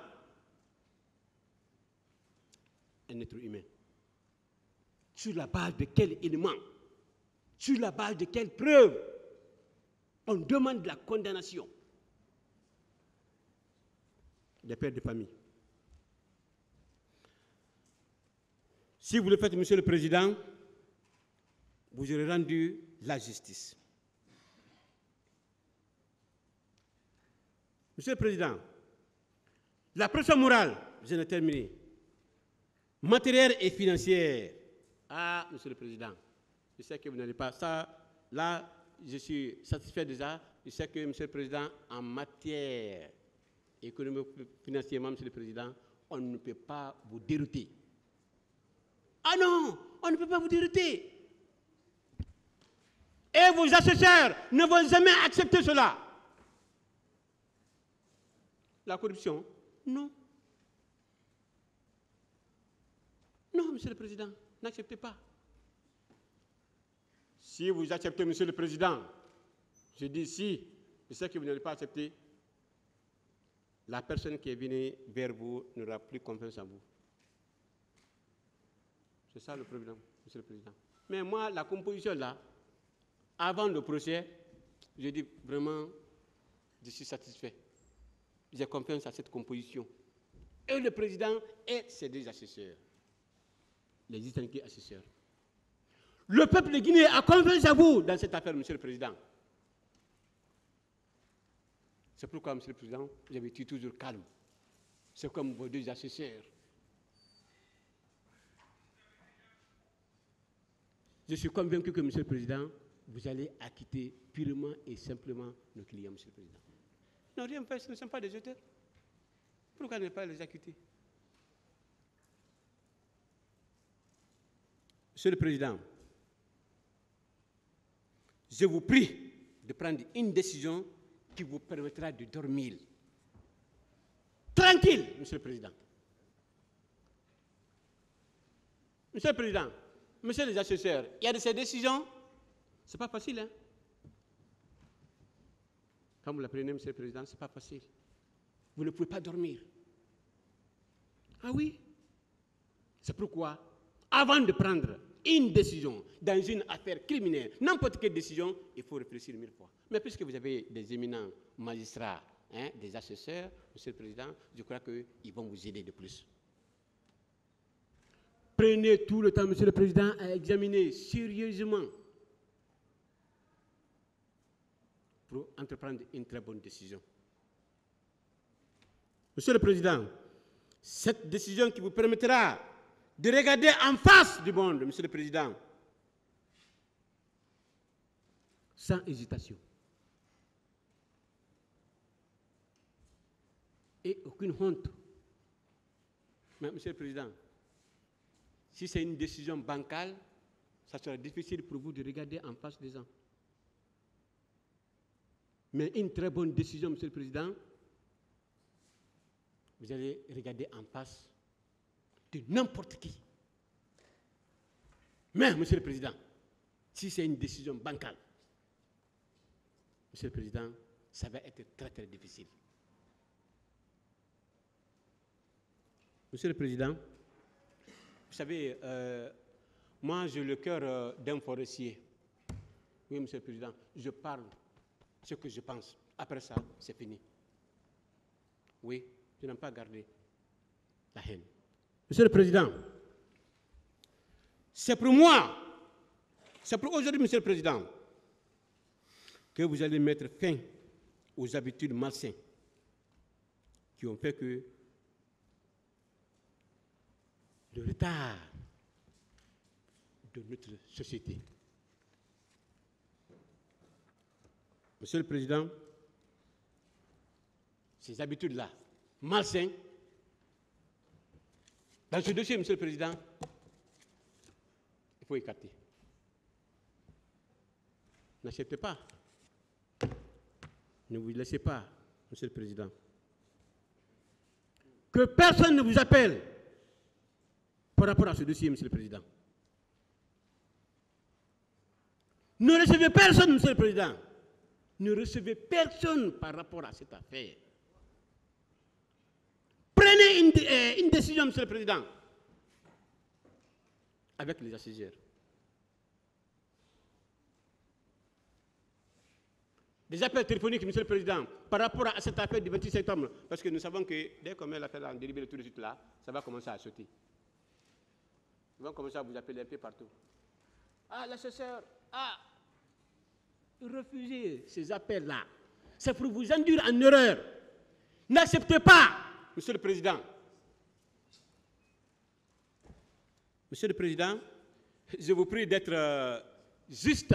Un être humain. Sur la base de quel élément? Sur la base de quelle preuve? On demande la condamnation des pères de famille. Si vous le faites, Monsieur le Président, vous aurez rendu la justice. Monsieur le Président, la pression morale, je l'ai terminé, matérielle et financière. Ah, Monsieur le Président, je sais que vous n'allez pas. Ça, là, je suis satisfait déjà. Je sais que, Monsieur le Président, en matière économique, financièrement, Monsieur le Président, on ne peut pas vous dérouter. Ah non, on ne peut pas vous dérouter. Et vos assesseurs ne vont jamais accepter cela. La corruption, non. Non, Monsieur le Président, n'acceptez pas. Si vous acceptez, Monsieur le Président, je dis si, je sais que vous n'allez pas accepter, la personne qui est venue vers vous n'aura plus confiance en vous. C'est ça le problème, Monsieur le Président. Mais moi, la composition là, avant le procès, je dis vraiment, je suis satisfait. J'ai confiance à cette composition. Et le président et ses deux assesseurs. Les distingués assesseurs. Le peuple de Guinée a confiance à vous dans cette affaire, Monsieur le Président. C'est pourquoi, Monsieur le Président, vous avez été toujours calme. C'est comme vos deux assesseurs. Je suis convaincu que, Monsieur le Président, vous allez acquitter purement et simplement nos clients, Monsieur le Président. Non, rien fait, ce ne sont pas des auteurs. Pourquoi ne pas les acquitter? Monsieur le Président, je vous prie de prendre une décision qui vous permettra de dormir tranquille, Monsieur le Président. Monsieur le Président, Monsieur les assesseurs, il y a de ces décisions, ce n'est pas facile, hein? Quand vous la prenez, Monsieur le Président, ce n'est pas facile. Vous ne pouvez pas dormir. Ah oui? C'est pourquoi, avant de prendre une décision dans une affaire criminelle, n'importe quelle décision, il faut réfléchir 1000 fois. Mais puisque vous avez des éminents magistrats, hein, des assesseurs, Monsieur le Président, je crois qu'ils vont vous aider de plus. Prenez tout le temps, Monsieur le Président, à examiner sérieusement pour entreprendre une très bonne décision. Monsieur le Président, cette décision qui vous permettra de regarder en face du monde, Monsieur le Président, sans hésitation et aucune honte. Mais, Monsieur le Président, si c'est une décision bancale, ça sera difficile pour vous de regarder en face des gens. Mais une très bonne décision, Monsieur le Président, vous allez regarder en face de n'importe qui. Mais, Monsieur le Président, si c'est une décision bancale, Monsieur le Président, ça va être très très difficile. Monsieur le Président, vous savez, moi j'ai le cœur d'un forestier. Oui, Monsieur le Président, je parle ce que je pense. Après ça, c'est fini. Oui, je n'aime pas garder la haine. Monsieur le Président, c'est pour moi, c'est pour aujourd'hui, Monsieur le Président, que vous allez mettre fin aux habitudes malsaines qui ont fait que le retard de notre société. Monsieur le Président, ces habitudes-là, malsaines, dans ce dossier, Monsieur le Président, il faut écarter. N'acceptez pas. Ne vous laissez pas, Monsieur le Président. Que personne ne vous appelle par rapport à ce dossier, Monsieur le Président. Ne recevez personne, Monsieur le Président. Ne recevez personne par rapport à cette affaire. Prenez une décision, Monsieur le Président, avec les assesseurs. Des appels téléphoniques, Monsieur le Président, par rapport à cette affaire du 26 septembre, parce que nous savons que dès qu'on met l'affaire en délibéré tout de suite là, ça va commencer à sauter. Ils vont commencer à vous appeler un peu partout. Ah, l'assesseur, ah, refusez ces appels-là. C'est pour vous induire en erreur. N'acceptez pas, Monsieur le Président. Monsieur le Président, je vous prie d'être juste,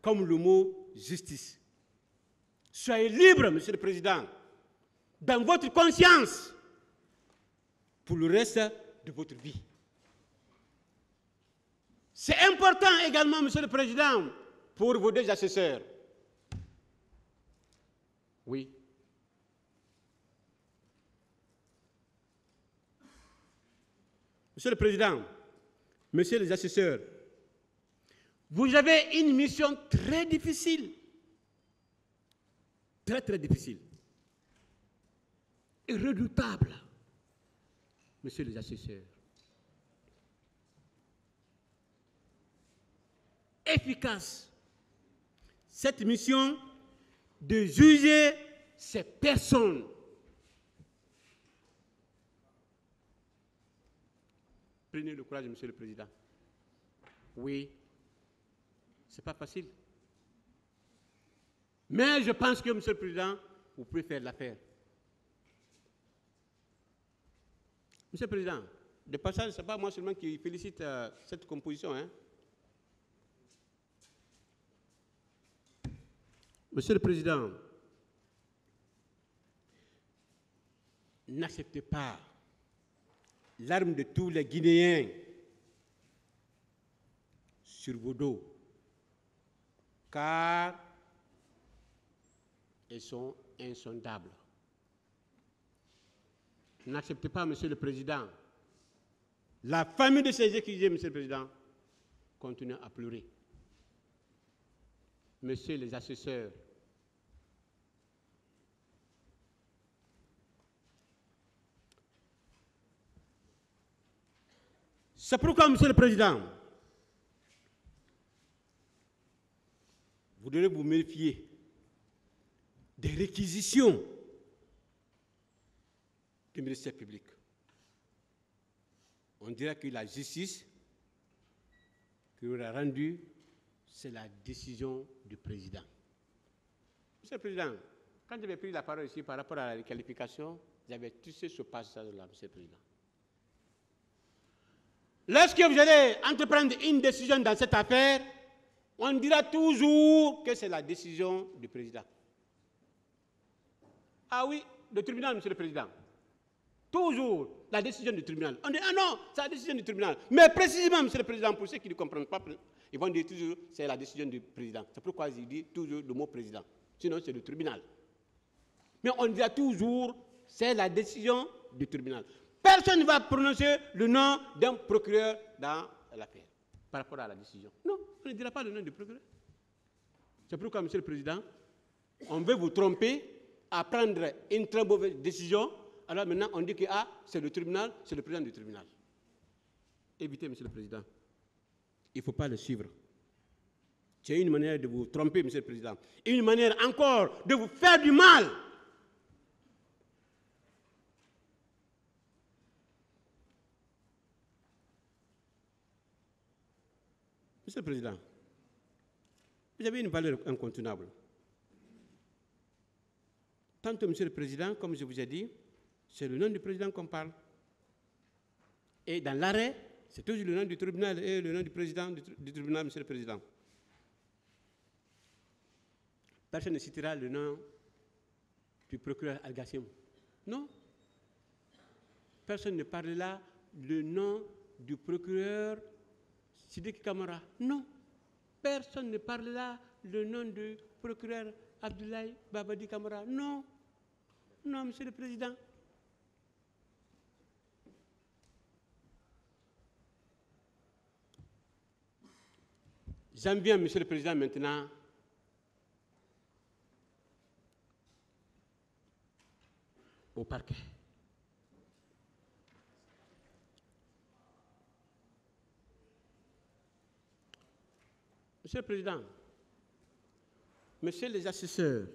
comme le mot justice. Soyez libre, Monsieur le Président, dans votre conscience, pour le reste de votre vie. C'est important également, Monsieur le Président, pour vos deux assesseurs. Oui. Monsieur le Président, Messieurs les assesseurs, vous avez une mission très difficile. Très, très difficile. Et redoutable, Messieurs les assesseurs. Efficace. Cette mission de juger ces personnes. Prenez le courage, Monsieur le Président. Oui, ce n'est pas facile. Mais je pense que, Monsieur le Président, vous pouvez faire l'affaire. Monsieur le Président, de passage, ce n'est pas moi seulement qui félicite cette composition. Hein. Monsieur le Président, n'acceptez pas l'arme de tous les Guinéens sur vos dos, car elles sont insondables. N'acceptez pas, Monsieur le Président, la famille de ces accusés, Monsieur le Président, continue à pleurer. Messieurs les assesseurs, c'est pourquoi, Monsieur le Président, vous devez vous méfier des réquisitions du ministère public. On dirait que la justice qui aura rendu, c'est la décision du président. Monsieur le Président, quand j'avais pris la parole ici par rapport à la qualification, j'avais touché ce passage-là, Monsieur le Président. Lorsque vous allez entreprendre une décision dans cette affaire, on dira toujours que c'est la décision du président. Ah oui, le tribunal, Monsieur le Président. Toujours la décision du tribunal. On dit, ah non, c'est la décision du tribunal. Mais précisément, Monsieur le Président, pour ceux qui ne comprennent pas, ils vont dire toujours, c'est la décision du président. C'est pourquoi ils disent toujours le mot président. Sinon, c'est le tribunal. Mais on dira toujours, c'est la décision du tribunal. Personne ne va prononcer le nom d'un procureur dans l'affaire par rapport à la décision. Non, on ne dira pas le nom du procureur. C'est pourquoi, Monsieur le Président, on veut vous tromper à prendre une très mauvaise décision. Alors maintenant, on dit que c'est le tribunal, c'est le président du tribunal. Évitez, Monsieur le Président. Il ne faut pas le suivre. C'est une manière de vous tromper, Monsieur le Président. Une manière encore de vous faire du mal. Monsieur le Président, vous avez une valeur incontournable. Tantôt, Monsieur le Président, comme je vous ai dit, c'est le nom du président qu'on parle. Et dans l'arrêt, c'est toujours le nom du tribunal et le nom du président du tribunal, Monsieur le Président. Personne ne citera le nom du procureur Al-Gassim. Non. Personne ne parlera le nom du procureur Sidiki Kamara. Non. Personne ne parle là le nom du procureur Abdoulaye Babadi Camara. Non, non, Monsieur le Président. J'en viens, Monsieur le Président, maintenant au parquet. Monsieur le Président, Messieurs les assesseurs,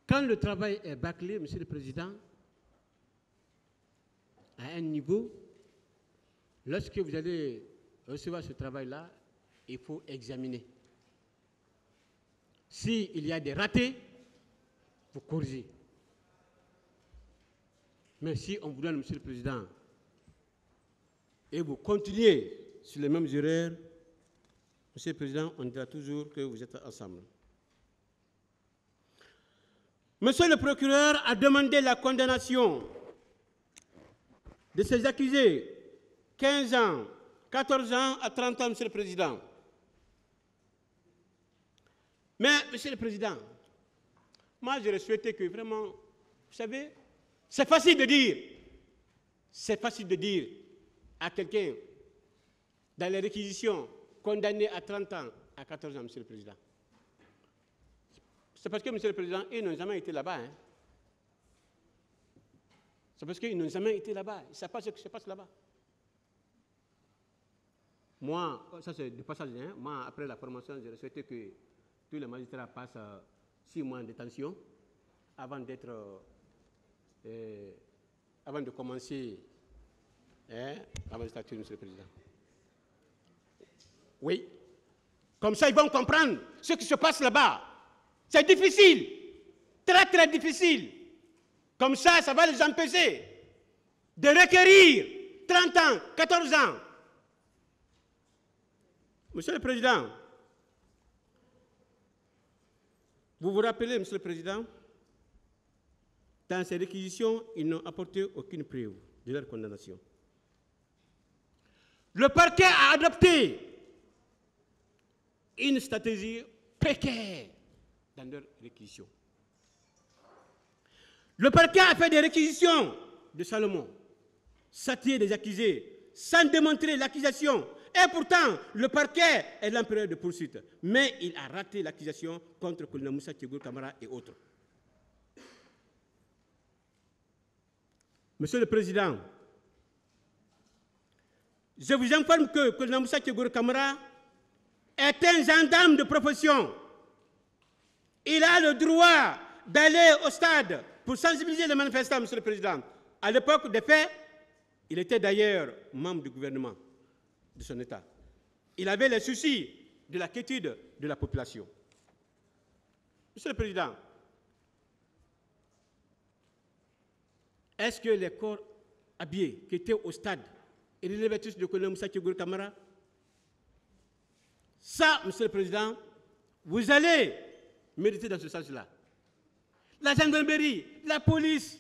quand le travail est bâclé, Monsieur le Président, à un niveau, lorsque vous allez recevoir ce travail-là, il faut examiner. S'il y a des ratés, vous corrigez. Mais si on vous donne, Monsieur le Président, et vous continuez sur les mêmes erreurs, Monsieur le Président, on dira toujours que vous êtes ensemble. Monsieur le procureur a demandé la condamnation de ces accusés, 15 ans, 14 ans à 30 ans, Monsieur le Président. Mais, Monsieur le Président, moi j'aurais souhaité que vraiment, vous savez, c'est facile de dire à quelqu'un dans les réquisitions condamné à 30 ans, à 14 ans, Monsieur le Président. C'est parce que, Monsieur le Président, ils n'ont jamais été là-bas. Hein. C'est parce qu'ils n'ont jamais été là-bas. Ils ne savent pas ce qui se passe là-bas. Moi, ça c'est du passage, hein. Moi, après la formation, j'aurais souhaité que tous les magistrats passent 6 mois en détention avant de commencer la magistrature, Monsieur le Président. Oui. Comme ça, ils vont comprendre ce qui se passe là-bas. C'est difficile. Très, très difficile. Comme ça, ça va les empêcher de requérir 30 ans, 14 ans. Monsieur le Président, vous vous rappelez, Monsieur le Président, dans ces réquisitions, ils n'ont apporté aucune preuve de leur condamnation. Le parquet a adopté une stratégie précaire dans leur réquisition. Le parquet a fait des réquisitions de Salomon, satire des accusés, sans démontrer l'accusation. Et pourtant, le parquet est l'empereur de poursuite. Mais il a raté l'accusation contre Colonel Moussa Tchegour Camara et autres. Monsieur le Président, je vous informe que Colonel Moussa Tchegour Camara est un gendarme de profession. Il a le droit d'aller au stade pour sensibiliser les manifestants, Monsieur le Président. À l'époque des faits, il était d'ailleurs membre du gouvernement de son État. Il avait les soucis de la quiétude de la population. Monsieur le Président, est-ce que les corps habillés qui étaient au stade et les revêtus de colonel Moussa Tchegour Camara, ça, Monsieur le Président, vous allez méditer dans ce sens-là. La gendarmerie, la police,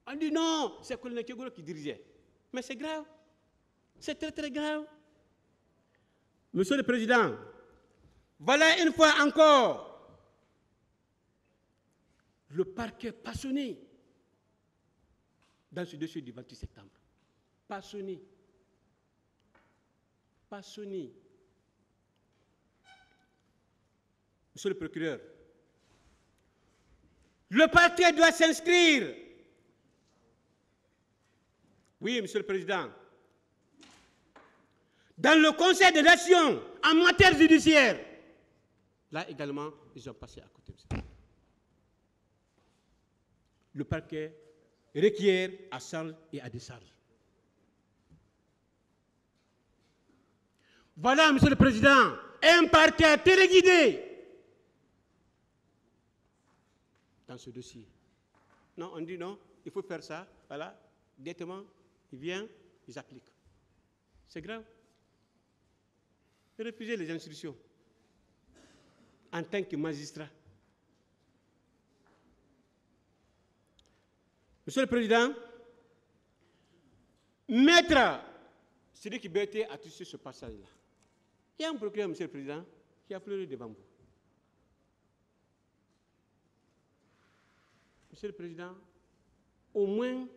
on dit non, c'est le colonel Tchegour qui dirigeait. Mais c'est grave. C'est très, très grave. Monsieur le Président, voilà une fois encore le parquet passionné dans ce dossier du 28 septembre. Passionné. Passionné. Monsieur le procureur, le parquet doit s'inscrire. Oui, Monsieur le Président. Dans le Conseil de nation en matière judiciaire. Là également, ils ont passé à côté. Le parquet requiert à charge et à décharge. Voilà, Monsieur le Président, un parquet téléguidé dans ce dossier. Non, on dit non, il faut faire ça, voilà, directement, ils viennent, ils appliquent. C'est grave. Refuser les instructions en tant que magistrat. Monsieur le Président, Maître Sidiki Bété a touché ce passage-là. Il y a un procureur, Monsieur le Président, qui a pleuré devant vous. Monsieur le Président, au moins,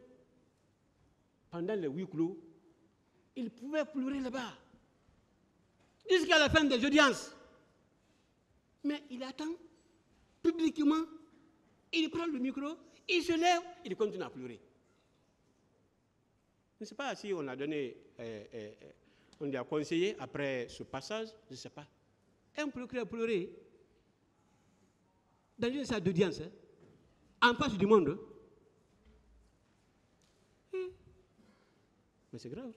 pendant les huis clos, il pouvait pleurer là-bas, jusqu'à la fin des audiences. Mais il attend publiquement, il prend le micro, il se lève, il continue à pleurer. Je ne sais pas si on a donné, on lui a conseillé après ce passage, je ne sais pas. Un procureur a pleuré dans une salle d'audience, en face du monde. Mais c'est grave.